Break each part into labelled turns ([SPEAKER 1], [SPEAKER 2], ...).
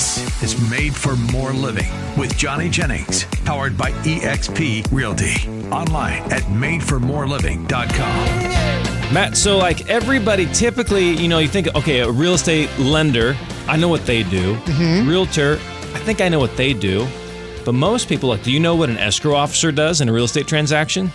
[SPEAKER 1] This is Made for More Living with Johnny Jennings, powered by eXp Realty. Online at madeformoreliving.com.
[SPEAKER 2] Matt, so like everybody typically, you think, okay, a real estate lender, I know what they do. Realtor, I think I know what they do. But most people, do you know what an escrow officer does in a real estate transaction?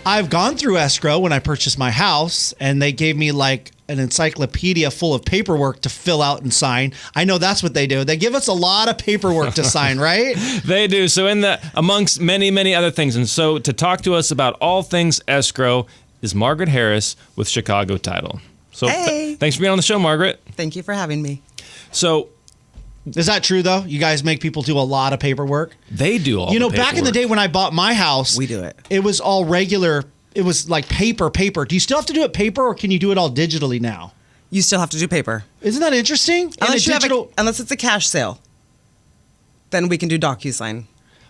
[SPEAKER 3] I've gone through escrow when I purchased my house, and they gave me like an encyclopedia full of paperwork to fill out and sign. I know that's what they do. They give us a lot of paperwork to sign, right?
[SPEAKER 2] They do. So amongst many, many other things. And so to talk to us about all things escrow is Margaret Harris with Chicago Title. So
[SPEAKER 4] hey.
[SPEAKER 2] Thanks for being on the show, Margaret.
[SPEAKER 4] Thank you for having me.
[SPEAKER 2] So
[SPEAKER 3] is that true, though? You guys make people do a lot of paperwork?
[SPEAKER 2] They do all the paperwork.
[SPEAKER 3] Back in the day when I bought my house,
[SPEAKER 4] we do it.
[SPEAKER 3] It was all regular. It was like paper. Do you still have to do it paper, or can you do it all digitally now?
[SPEAKER 4] You still have to do paper.
[SPEAKER 3] Isn't that interesting?
[SPEAKER 4] Unless it's a cash sale, then we can do DocuSign.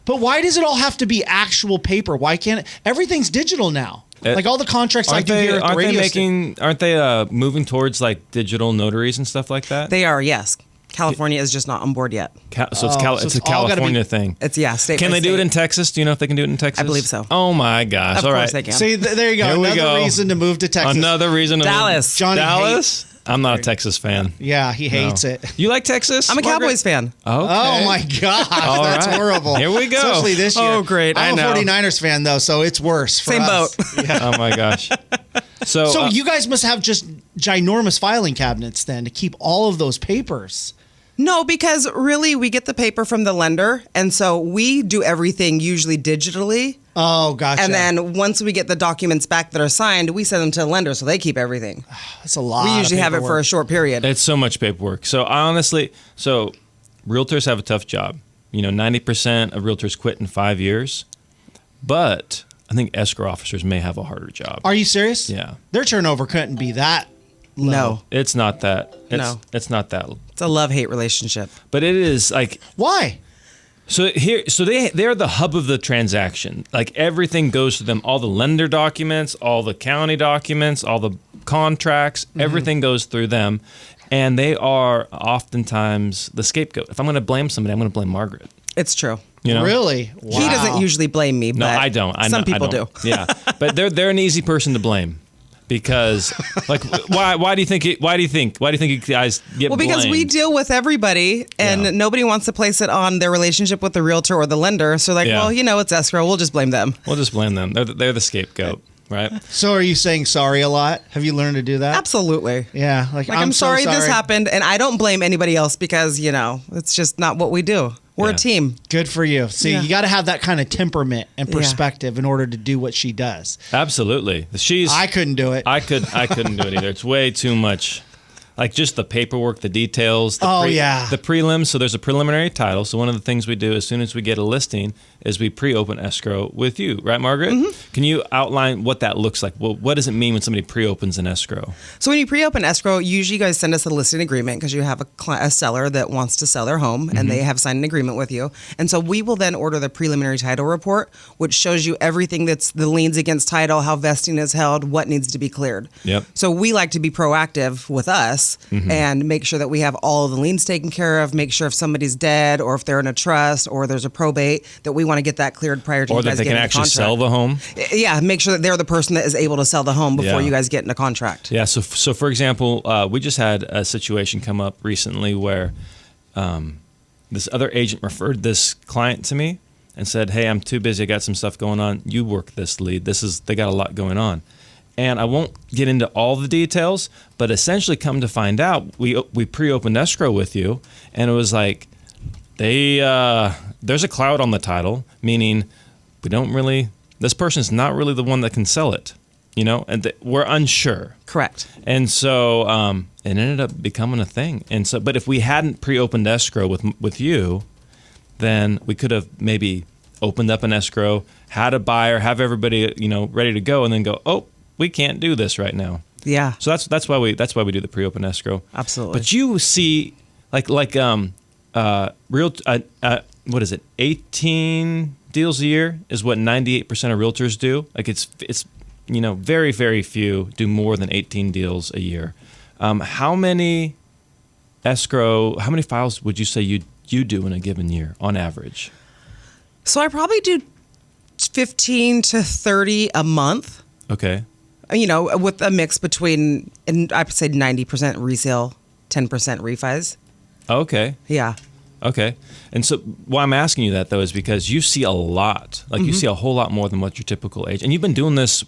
[SPEAKER 3] But why does it all have to be actual paper? Why can't everything's digital now? Like all the contracts I do here at the radio station.
[SPEAKER 2] Aren't they moving towards like digital notaries and stuff like that?
[SPEAKER 4] They are, yes. California is just not on board yet.
[SPEAKER 2] It's a California thing.
[SPEAKER 4] It's state.
[SPEAKER 2] Can
[SPEAKER 4] by
[SPEAKER 2] they
[SPEAKER 4] state.
[SPEAKER 2] do it in Texas? Do you know if they can do it in Texas?
[SPEAKER 4] I believe so.
[SPEAKER 2] Oh my gosh!
[SPEAKER 4] Of
[SPEAKER 2] all
[SPEAKER 4] course
[SPEAKER 2] right,
[SPEAKER 4] they can.
[SPEAKER 3] See, there you go.
[SPEAKER 2] Here we
[SPEAKER 3] Another
[SPEAKER 2] go.
[SPEAKER 3] reason to move to Texas.
[SPEAKER 2] Another reason to
[SPEAKER 4] Dallas.
[SPEAKER 3] Johnny
[SPEAKER 2] Dallas. I'm not a Texas fan.
[SPEAKER 3] Yeah, he hates it.
[SPEAKER 2] You like Texas?
[SPEAKER 4] I'm a
[SPEAKER 2] Margaret?
[SPEAKER 4] Cowboys fan.
[SPEAKER 2] Okay.
[SPEAKER 3] Oh my gosh, that's
[SPEAKER 2] right.
[SPEAKER 3] horrible.
[SPEAKER 2] Here we go.
[SPEAKER 3] Especially this year.
[SPEAKER 4] Oh, great.
[SPEAKER 3] I'm
[SPEAKER 4] I know.
[SPEAKER 3] a 49ers fan though, so it's worse for
[SPEAKER 4] Same
[SPEAKER 3] us.
[SPEAKER 4] boat.
[SPEAKER 3] Yeah.
[SPEAKER 2] Oh my gosh. So
[SPEAKER 3] you guys must have just ginormous filing cabinets then to keep all of those papers.
[SPEAKER 4] No, because really we get the paper from the lender, and so we do everything usually digitally.
[SPEAKER 3] Oh, gotcha.
[SPEAKER 4] And then once we get the documents back that are signed, we send them to the lender so they keep everything.
[SPEAKER 3] That's a lot.
[SPEAKER 4] We usually have it for a
[SPEAKER 3] paperwork.
[SPEAKER 4] short period.
[SPEAKER 2] it's so much paperwork. So honestly, realtors have a tough job. 90% of realtors quit in 5 years, but I think escrow officers may have a harder job.
[SPEAKER 3] Are you serious?
[SPEAKER 2] Yeah.
[SPEAKER 3] Their turnover couldn't be that low.
[SPEAKER 4] No.
[SPEAKER 2] It's not that.
[SPEAKER 4] No.
[SPEAKER 2] It's not that.
[SPEAKER 4] It's a love-hate relationship.
[SPEAKER 2] But it is like.
[SPEAKER 3] Why?
[SPEAKER 2] So they're the hub of the transaction. Like everything goes to them. All the lender documents, all the county documents, all the contracts, everything goes through them. And they are oftentimes the scapegoat. If I'm going to blame somebody, I'm going to blame Margaret.
[SPEAKER 4] It's true.
[SPEAKER 3] Really? Wow.
[SPEAKER 4] He doesn't usually blame me,
[SPEAKER 2] No,
[SPEAKER 4] but
[SPEAKER 2] I don't.
[SPEAKER 4] some people do.
[SPEAKER 2] Yeah, but they're an easy person to blame. Because, like, why do you think you guys get
[SPEAKER 4] Well, because
[SPEAKER 2] blamed?
[SPEAKER 4] we deal with everybody, and
[SPEAKER 2] Yeah.
[SPEAKER 4] nobody wants to place it on their relationship with the realtor or the lender. So,
[SPEAKER 2] Yeah.
[SPEAKER 4] it's escrow. We'll just blame them.
[SPEAKER 2] We'll just blame them. They're the scapegoat, right?
[SPEAKER 3] So are you saying sorry a lot? Have you learned to do that?
[SPEAKER 4] Absolutely.
[SPEAKER 3] Yeah.
[SPEAKER 4] I'm
[SPEAKER 3] so
[SPEAKER 4] sorry this happened, and I don't blame anybody else because, it's just not what we do. We're
[SPEAKER 2] Yeah.
[SPEAKER 4] a team.
[SPEAKER 3] Good for you. See,
[SPEAKER 4] Yeah.
[SPEAKER 3] you got to have that kind of temperament and
[SPEAKER 4] Yeah.
[SPEAKER 3] perspective in order to do what she does.
[SPEAKER 2] Absolutely.
[SPEAKER 3] I couldn't do it.
[SPEAKER 2] I couldn't do it either. It's way too much. Like just the paperwork, the details. The prelims. So there's a preliminary title. So one of the things we do as soon as we get a listing is we pre-open escrow with you, right, Margaret? Mm-hmm. Can you outline what that looks like? Well, what does it mean when somebody pre-opens an escrow?
[SPEAKER 4] So when you pre-open escrow, usually you guys send us a listing agreement because you have a seller that wants to sell their home and they have signed an agreement with you. And so we will then order the preliminary title report, which shows you everything that's the liens against title, how vesting is held, what needs to be cleared.
[SPEAKER 2] Yep.
[SPEAKER 4] So we like to be proactive with us and make sure that we have all of the liens taken care of, make sure if somebody's dead or if they're in a trust or there's a probate that we want to get that cleared prior to
[SPEAKER 2] Or
[SPEAKER 4] you
[SPEAKER 2] that
[SPEAKER 4] guys
[SPEAKER 2] they
[SPEAKER 4] getting
[SPEAKER 2] can
[SPEAKER 4] the
[SPEAKER 2] actually
[SPEAKER 4] contract.
[SPEAKER 2] sell the home?
[SPEAKER 4] Yeah, make sure that they're the person that is able to sell the home before
[SPEAKER 2] Yeah.
[SPEAKER 4] you guys get in a contract.
[SPEAKER 2] Yeah. So for example, we just had a situation come up recently where this other agent referred this client to me and said, "Hey, I'm too busy. I got some stuff going on. You work this lead. They got a lot going on." And I won't get into all the details, but essentially come to find out, we pre-opened escrow with you, and it was like there's a cloud on the title, meaning this person's not really the one that can sell it, and we're unsure.
[SPEAKER 4] Correct.
[SPEAKER 2] And so it ended up becoming a thing. And so, but if we hadn't pre-opened escrow with you, then we could have maybe opened up an escrow, had a buyer, have everybody ready to go, and then go, oh, we can't do this right now.
[SPEAKER 4] Yeah.
[SPEAKER 2] So that's why we do the pre-open escrow.
[SPEAKER 4] Absolutely.
[SPEAKER 2] But you see, what is it? 18 deals a year is what 98% of realtors do. Like it's very, very few do more than 18 deals a year. How many escrow, how many files would you say you do in a given year on average?
[SPEAKER 4] So I probably do 15 to 30 a month.
[SPEAKER 2] Okay.
[SPEAKER 4] With a mix between, and I'd say 90% resale, 10% refis.
[SPEAKER 2] Okay.
[SPEAKER 4] Yeah.
[SPEAKER 2] Okay. And so why I'm asking you that, though, is because you see a lot. Like, you see a whole lot more than what your typical age. And you've been doing this,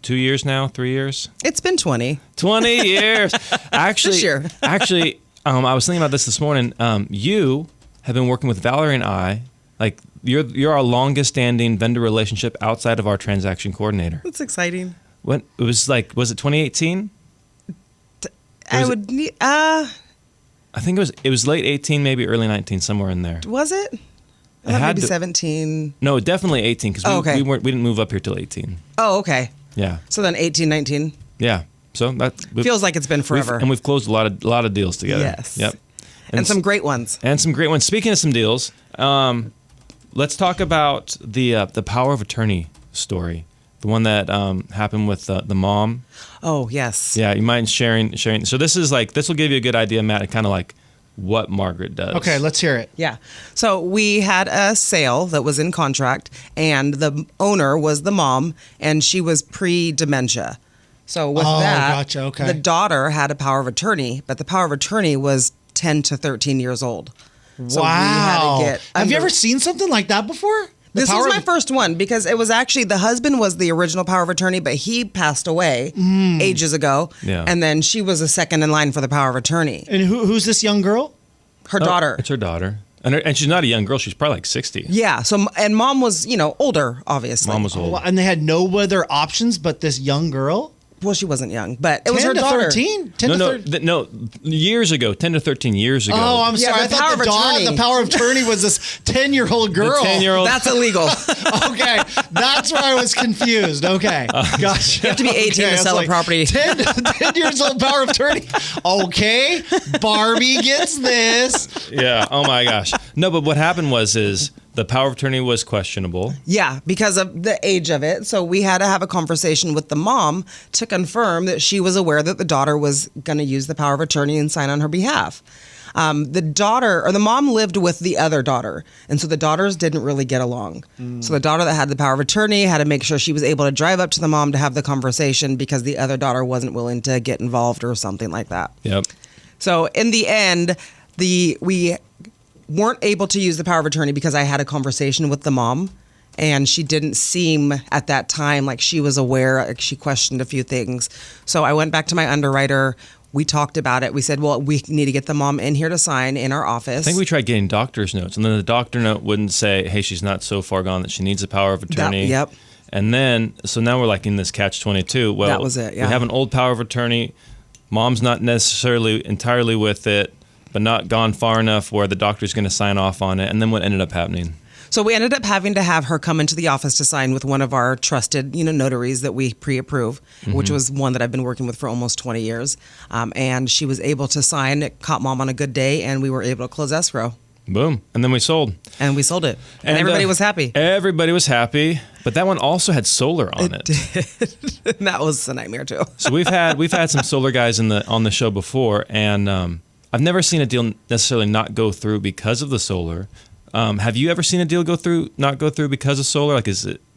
[SPEAKER 2] 2 years now? 3 years?
[SPEAKER 4] It's been 20.
[SPEAKER 2] 20 years. Actually,
[SPEAKER 4] This year.
[SPEAKER 2] I was thinking about this morning. You have been working with Valerie and I. Like, you're our longest standing vendor relationship outside of our transaction coordinator.
[SPEAKER 4] That's exciting.
[SPEAKER 2] When it was was it 2018?
[SPEAKER 4] I would need,
[SPEAKER 2] I think it was late 18, maybe early 19, somewhere in there.
[SPEAKER 4] was it? I
[SPEAKER 2] It
[SPEAKER 4] thought
[SPEAKER 2] had
[SPEAKER 4] maybe
[SPEAKER 2] to-
[SPEAKER 4] 17.
[SPEAKER 2] No, definitely 18 because
[SPEAKER 4] okay.
[SPEAKER 2] we didn't move up here till 18.
[SPEAKER 4] Oh, okay.
[SPEAKER 2] Yeah,
[SPEAKER 4] So then 18, 19.
[SPEAKER 2] yeah. So that
[SPEAKER 4] Feels like it's been forever.
[SPEAKER 2] we've closed a lot of deals together.
[SPEAKER 4] Yes.
[SPEAKER 2] Yep.
[SPEAKER 4] And some great ones.
[SPEAKER 2] And some great ones. Speaking of some deals, let's talk about the power of attorney story, the one that happened with the mom.
[SPEAKER 4] Oh, yes.
[SPEAKER 2] Yeah, you mind sharing? So this will give you a good idea, Matt, of kind of like what Margaret does.
[SPEAKER 3] Okay, let's hear it.
[SPEAKER 4] Yeah. So we had a sale that was in contract, and the owner was the mom, and she was pre-dementia. So with that,
[SPEAKER 3] gotcha, okay.
[SPEAKER 4] the daughter had a power of attorney, but the power of attorney was 10 to 13 years old. So
[SPEAKER 3] Wow.
[SPEAKER 4] we had to get
[SPEAKER 3] Have you
[SPEAKER 4] under-
[SPEAKER 3] ever seen something like that before? The
[SPEAKER 4] This
[SPEAKER 3] power
[SPEAKER 4] was my
[SPEAKER 3] of-
[SPEAKER 4] first one because it was actually the husband was the original power of attorney, but he passed away ages ago.
[SPEAKER 2] Yeah.
[SPEAKER 4] And then she was a second in line for the power of attorney.
[SPEAKER 3] And who's this young girl?
[SPEAKER 4] Her
[SPEAKER 2] Oh,
[SPEAKER 4] daughter.
[SPEAKER 2] It's her daughter, and she's not a young girl. She's probably like 60.
[SPEAKER 4] Yeah. So and mom was older, obviously.
[SPEAKER 2] Mom was old.
[SPEAKER 3] And they had no other options but this young girl?
[SPEAKER 4] Well, she wasn't young, but it was
[SPEAKER 3] 10
[SPEAKER 4] her
[SPEAKER 3] to
[SPEAKER 4] daughter.
[SPEAKER 3] 13? 10 to 13?
[SPEAKER 2] No, years ago, 10 to 13 years ago.
[SPEAKER 3] Oh, I'm
[SPEAKER 4] Yeah,
[SPEAKER 3] sorry. I
[SPEAKER 4] the
[SPEAKER 3] thought
[SPEAKER 4] power of attorney.
[SPEAKER 3] the power of attorney was this 10-year-old girl.
[SPEAKER 2] 10-year-old.
[SPEAKER 4] That's illegal.
[SPEAKER 3] Okay, that's where I was confused. Okay, gotcha.
[SPEAKER 4] You have to be 18
[SPEAKER 3] Okay,
[SPEAKER 4] to
[SPEAKER 3] I was
[SPEAKER 4] sell a property.
[SPEAKER 3] 10 years old power of attorney. Okay, Barbie gets this.
[SPEAKER 2] Yeah. Oh my gosh. No, but what happened is the power of attorney was questionable.
[SPEAKER 4] Yeah, because of the age of it. So we had to have a conversation with the mom to confirm that she was aware that the daughter was going to use the power of attorney and sign on her behalf. The mom lived with the other daughter. And so the daughters didn't really get along. So the daughter that had the power of attorney had to make sure she was able to drive up to the mom to have the conversation because the other daughter wasn't willing to get involved or something like that.
[SPEAKER 2] Yep.
[SPEAKER 4] So in the end, we weren't able to use the power of attorney because I had a conversation with the mom, and she didn't seem at that time like she was aware. Like she questioned a few things. So I went back to my underwriter. We talked about it. We said, well, we need to get the mom in here to sign in our office.
[SPEAKER 2] I think we tried getting doctor's notes, and then the doctor note wouldn't say, hey, she's not so far gone that she needs a power of attorney.
[SPEAKER 4] Yep.
[SPEAKER 2] And then, so now we're like in this catch-22. Well,
[SPEAKER 4] That was it, yeah.
[SPEAKER 2] We have an old power of attorney. Mom's not necessarily entirely with it, but not gone far enough where the doctor's going to sign off on it. And then what ended up happening?
[SPEAKER 4] So we ended up having to have her come into the office to sign with one of our trusted, notaries that we pre-approve, which was one that I've been working with for almost 20 years. And she was able to sign. It caught mom on a good day, and we were able to close escrow.
[SPEAKER 2] Boom. And then we sold.
[SPEAKER 4] And we sold it. And everybody was happy.
[SPEAKER 2] Everybody was happy. But that one also had solar on it.
[SPEAKER 4] And that was a nightmare, too.
[SPEAKER 2] So we've had some solar guys on the show before, and I've never seen a deal necessarily not go through because of the solar. Have you ever seen a deal not go through because of solar? Like,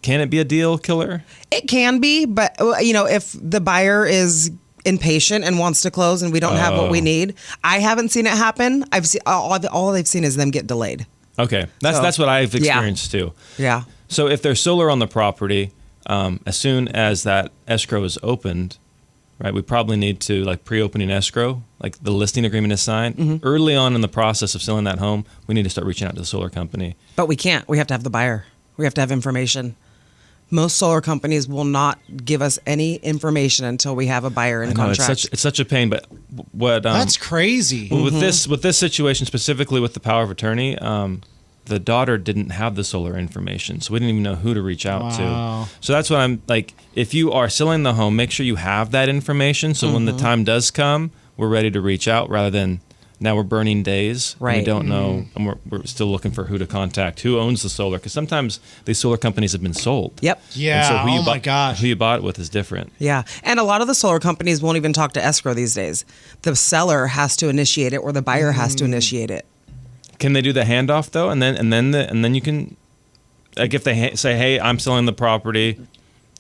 [SPEAKER 2] can it be a deal killer?
[SPEAKER 4] It can be, but if the buyer is impatient and wants to close and we don't have what we need, I haven't seen it happen. I've seen all they've seen is them get delayed.
[SPEAKER 2] Okay, that's what I've
[SPEAKER 4] Yeah.
[SPEAKER 2] experienced too.
[SPEAKER 4] Yeah.
[SPEAKER 2] So if there's solar on the property, as soon as that escrow is opened, right, we probably need to pre-opening escrow, like the listing agreement is signed. Early on in the process of selling that home, we need to start reaching out to the solar company.
[SPEAKER 4] But we can't. We have to have the buyer. We have to have information. Most solar companies will not give us any information until we have a buyer in
[SPEAKER 2] I know,
[SPEAKER 4] contract.
[SPEAKER 2] it's such a pain, but what
[SPEAKER 3] That's crazy.
[SPEAKER 2] with this situation specifically with the power of attorney, the daughter didn't have the solar information, so we didn't even know who to reach out
[SPEAKER 3] Wow.
[SPEAKER 2] to. So that's what I'm like. If you are selling the home, make sure you have that information, so when the time does come, we're ready to reach out rather than Now we're burning days.
[SPEAKER 4] Right.
[SPEAKER 2] We don't know, and we're still looking for who to contact, who owns the solar, because sometimes these solar companies have been sold.
[SPEAKER 4] Yep.
[SPEAKER 3] Yeah.
[SPEAKER 2] And so
[SPEAKER 3] Oh my gosh.
[SPEAKER 2] who you bought it with is different.
[SPEAKER 4] Yeah. And a lot of the solar companies won't even talk to escrow these days. The seller has to initiate it or the buyer has to initiate it.
[SPEAKER 2] Can they do the handoff though? And then you can, like, if they say, "Hey, I'm selling the property.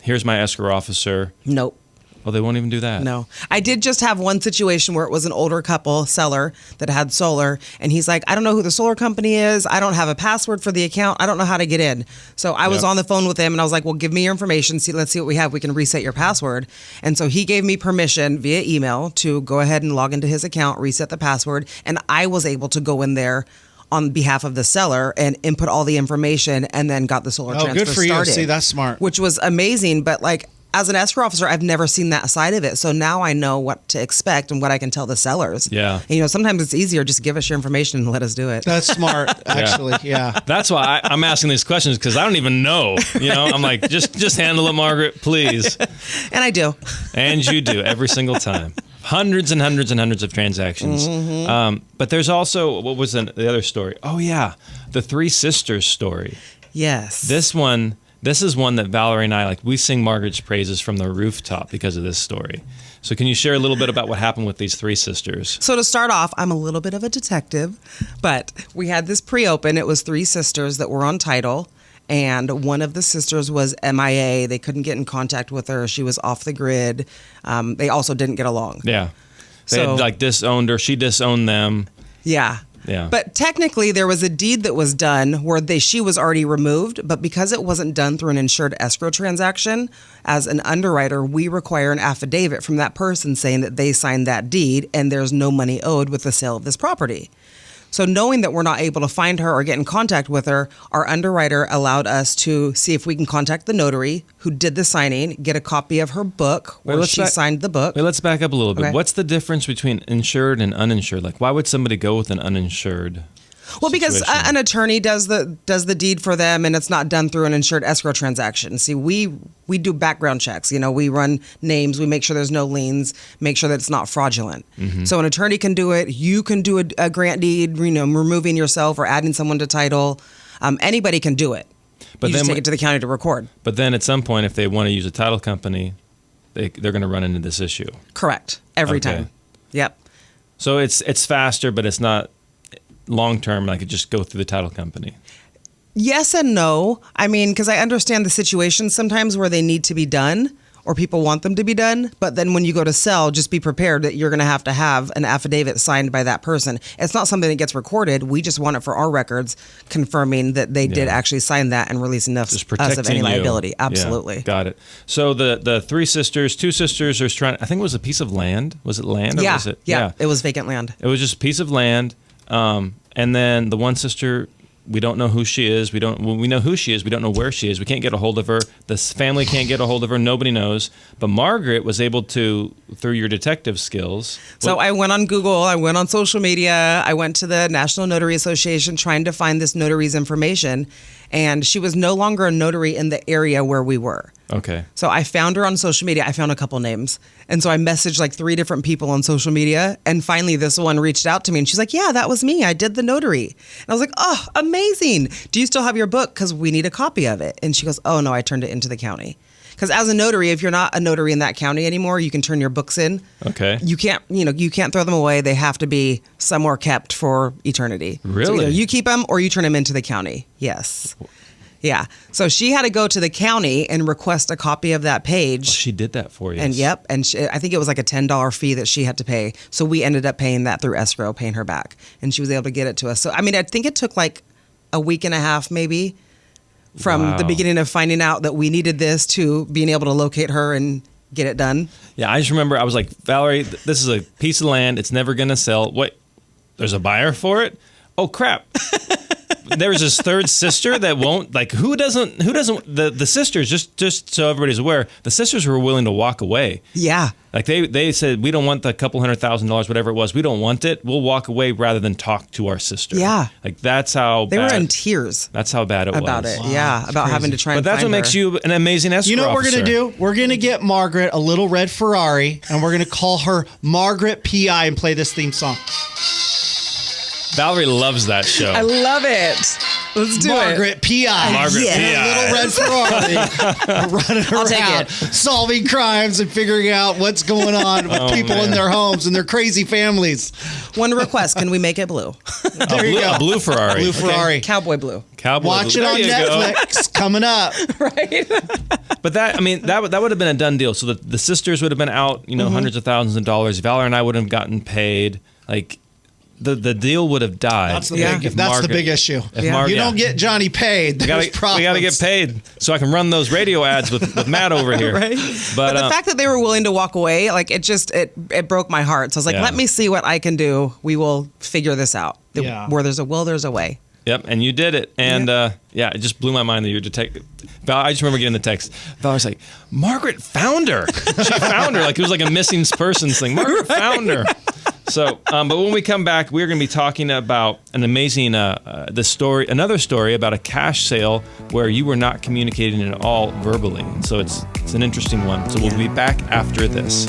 [SPEAKER 2] Here's my escrow officer."
[SPEAKER 4] Nope.
[SPEAKER 2] Oh, they won't even do that.
[SPEAKER 4] No. I did just have one situation where it was an older couple seller that had solar, and he's like, I don't know who the solar company is. I don't have a password for the account. I don't know how to get in. So I was
[SPEAKER 2] Yep.
[SPEAKER 4] on the phone with him, and I was like, well, give me your information. Let's see what we have. We can reset your password. And so he gave me permission via email to go ahead and log into his account, reset the password, and I was able to go in there on behalf of the seller and input all the information and then got the solar
[SPEAKER 3] Oh,
[SPEAKER 4] transfer
[SPEAKER 3] good for
[SPEAKER 4] started.
[SPEAKER 3] you. See, that's smart.
[SPEAKER 4] Which was amazing, but like, as an escrow officer, I've never seen that side of it. So now I know what to expect and what I can tell the sellers.
[SPEAKER 2] Yeah.
[SPEAKER 4] And, sometimes it's easier just give us your information and let us do it.
[SPEAKER 3] That's smart, actually. Yeah.
[SPEAKER 2] That's why I'm asking these questions, because I don't even know. I'm like, just handle it, Margaret, please.
[SPEAKER 4] And I do.
[SPEAKER 2] And you do every single time. Hundreds and hundreds and hundreds of transactions. But there's also, what was the other story? Oh, yeah. The Three Sisters story.
[SPEAKER 4] Yes.
[SPEAKER 2] This is one that Valerie and I, we sing Margaret's praises from the rooftop because of this story. So can you share a little bit about what happened with these three sisters?
[SPEAKER 4] So to start off, I'm a little bit of a detective, but we had this pre-open. It was three sisters that were on title, and one of the sisters was MIA. They couldn't get in contact with her. She was off the grid. They also didn't get along.
[SPEAKER 2] Yeah. They had disowned her. She disowned them.
[SPEAKER 4] Yeah.
[SPEAKER 2] Yeah.
[SPEAKER 4] But technically, there was a deed that was done where she was already removed, but because it wasn't done through an insured escrow transaction, as an underwriter, we require an affidavit from that person saying that they signed that deed and there's no money owed with the sale of this property. So knowing that we're not able to find her or get in contact with her, our underwriter allowed us to see if we can contact the notary who did the signing, get a copy of her book where she signed the book.
[SPEAKER 2] Wait, let's back up a little bit.
[SPEAKER 4] Okay.
[SPEAKER 2] What's the difference between insured and uninsured? Why would somebody go with an uninsured?
[SPEAKER 4] Well, because
[SPEAKER 2] situation?
[SPEAKER 4] an attorney does the deed for them, and it's not done through an insured escrow transaction. See, we do background checks. We run names, we make sure there's no liens, make sure that it's not fraudulent.
[SPEAKER 2] Mm-hmm.
[SPEAKER 4] So an attorney can do it. You can do a grant deed, removing yourself or adding someone to title. Anybody can do it.
[SPEAKER 2] But
[SPEAKER 4] you
[SPEAKER 2] then
[SPEAKER 4] just take it to the county to record.
[SPEAKER 2] But then at some point, if they want to use a title company, they're going to run into this issue.
[SPEAKER 4] Correct. Every
[SPEAKER 2] Okay.
[SPEAKER 4] time. Yep.
[SPEAKER 2] So it's faster, but it's not long term. I could just go through the title company.
[SPEAKER 4] Yes and no. I mean, because I understand the situations sometimes where they need to be done or people want them to be done. But then when you go to sell, just be prepared that you're going to have an affidavit signed by that person. It's not something that gets recorded. We just want it for our records, confirming that they did actually sign that and release enough
[SPEAKER 2] Just
[SPEAKER 4] us
[SPEAKER 2] protecting
[SPEAKER 4] of any
[SPEAKER 2] you.
[SPEAKER 4] liability.
[SPEAKER 2] Yeah,
[SPEAKER 4] Absolutely.
[SPEAKER 2] got it. So the two sisters are trying. I think it was a piece of land. Was it land? Or
[SPEAKER 4] Yeah.
[SPEAKER 2] was it?
[SPEAKER 4] Yeah. It was vacant land.
[SPEAKER 2] It was just a piece of land. And then the one sister, we don't know who she is. We know who she is. We don't know where she is. We can't get a hold of her. This family can't get a hold of her. Nobody knows. But Margaret was able to, through your detective skills.
[SPEAKER 4] So I went on Google, I went on social media, I went to the National Notary Association trying to find this notary's information, and she was no longer a notary in the area where we were.
[SPEAKER 2] Okay.
[SPEAKER 4] So I found her on social media. I found a couple names. And so I messaged 3 different people on social media. And finally, this one reached out to me and she's like, yeah, that was me. I did the notary. And I was like, oh, amazing. Do you still have your book? Because we need a copy of it. And she goes, oh, no, I turned it into the county. Because as a notary, if you're not a notary in that county anymore, you can turn your books in.
[SPEAKER 2] Okay.
[SPEAKER 4] You can't throw them away. They have to be somewhere kept for eternity.
[SPEAKER 2] Really?
[SPEAKER 4] So either you keep them or you turn them into the county. Yes. Yeah. So she had to go to the county and request a copy of that page.
[SPEAKER 2] She did that for you.
[SPEAKER 4] And yep. And I think it was a $10 fee that she had to pay. So we ended up paying that through escrow, paying her back. And she was able to get it to us. So, I think it took a week and a half maybe from the beginning of finding out that we needed this to being able to locate her and get it done.
[SPEAKER 2] Yeah, I just remember I was like, Valerie, this is a piece of land. It's never going to sell. What? There's a buyer for it? Oh, crap. There's this third sister that won't, who doesn't, the sisters, just so everybody's aware, the sisters were willing to walk away.
[SPEAKER 4] Yeah.
[SPEAKER 2] They said, we don't want the couple $100,000, whatever it was. We don't want it. We'll walk away rather than talk to our sister.
[SPEAKER 4] Yeah.
[SPEAKER 2] That's how
[SPEAKER 4] They
[SPEAKER 2] bad.
[SPEAKER 4] were in tears.
[SPEAKER 2] That's how bad it
[SPEAKER 4] about
[SPEAKER 2] was.
[SPEAKER 4] it.
[SPEAKER 3] Wow,
[SPEAKER 4] yeah.
[SPEAKER 3] that's
[SPEAKER 4] About
[SPEAKER 3] crazy.
[SPEAKER 4] having to try
[SPEAKER 2] But
[SPEAKER 4] and
[SPEAKER 2] that's
[SPEAKER 4] find
[SPEAKER 2] what makes
[SPEAKER 4] her.
[SPEAKER 2] you an amazing escrow
[SPEAKER 3] You know what we're going to
[SPEAKER 2] officer.
[SPEAKER 3] do? We're going to get Margaret a little red Ferrari, and we're going to call her Margaret P.I. and play this theme song.
[SPEAKER 2] Valerie loves that show.
[SPEAKER 4] I love it. Let's do
[SPEAKER 3] Margaret P.I.
[SPEAKER 2] Margaret
[SPEAKER 4] Yeah.
[SPEAKER 3] in a little red Ferrari running
[SPEAKER 4] I'll take
[SPEAKER 3] around
[SPEAKER 4] it.
[SPEAKER 3] solving crimes and figuring out what's going on with people in their homes and their crazy families.
[SPEAKER 4] it. One request. Can we make it blue?
[SPEAKER 3] There you go.
[SPEAKER 2] A blue Ferrari.
[SPEAKER 3] Blue Ferrari.
[SPEAKER 4] Cowboy blue.
[SPEAKER 2] Cowboy
[SPEAKER 3] Watch
[SPEAKER 2] blue.
[SPEAKER 3] it on
[SPEAKER 2] There you go.
[SPEAKER 3] Netflix coming up.
[SPEAKER 2] But that would have been a done deal. So the sisters would have been out, hundreds of thousands of dollars. Valerie and I would have gotten paid. Like the deal would have died.
[SPEAKER 3] That's the
[SPEAKER 4] Yeah.
[SPEAKER 3] big. That's the big issue.
[SPEAKER 2] If
[SPEAKER 4] Yeah.
[SPEAKER 3] You don't get Johnny paid.
[SPEAKER 2] We
[SPEAKER 3] There's
[SPEAKER 2] gotta
[SPEAKER 3] problems.
[SPEAKER 2] get paid so I can run those radio ads with Matt over here.
[SPEAKER 4] Right. But the fact that they were willing to walk away, like it broke my heart. So I was like,
[SPEAKER 2] Yeah.
[SPEAKER 4] let me see what I can do. We will figure this out.
[SPEAKER 3] Yeah.
[SPEAKER 4] Where there's a will, there's a way.
[SPEAKER 2] Yep, and you did it. And it just blew my mind that you're detective. Val, I just remember getting the text. Val was like, Margaret found her. She found her. Like it was like a missing persons thing. Margaret found her. So, but when we come back, we're going to be talking about an amazing another story about a cash sale where you were not communicating at all verbally. And so it's an interesting one. So we'll be back after this.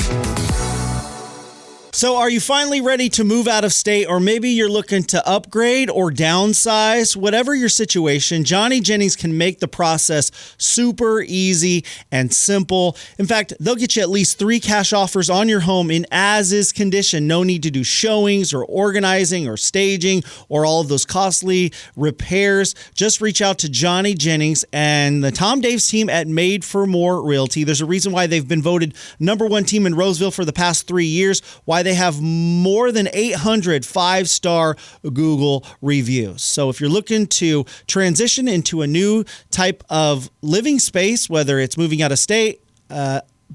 [SPEAKER 3] So are you finally ready to move out of state, or maybe you're looking to upgrade or downsize? Whatever your situation, Johnny Jennings can make the process super easy and simple. In fact, they'll get you at least 3 cash offers on your home in as-is condition. No need to do showings or organizing or staging or all of those costly repairs. Just reach out to Johnny Jennings and the Tom Daves team at Made for More Realty. There's a reason why they've been voted #1 team in Roseville for the past 3 years, why they have more than 800 five-star Google reviews. So if you're looking to transition into a new type of living space, whether it's moving out of state,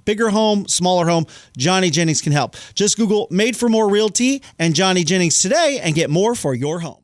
[SPEAKER 3] bigger home, smaller home, Johnny Jennings can help. Just Google Made for More Realty and Johnny Jennings today and get more for your home.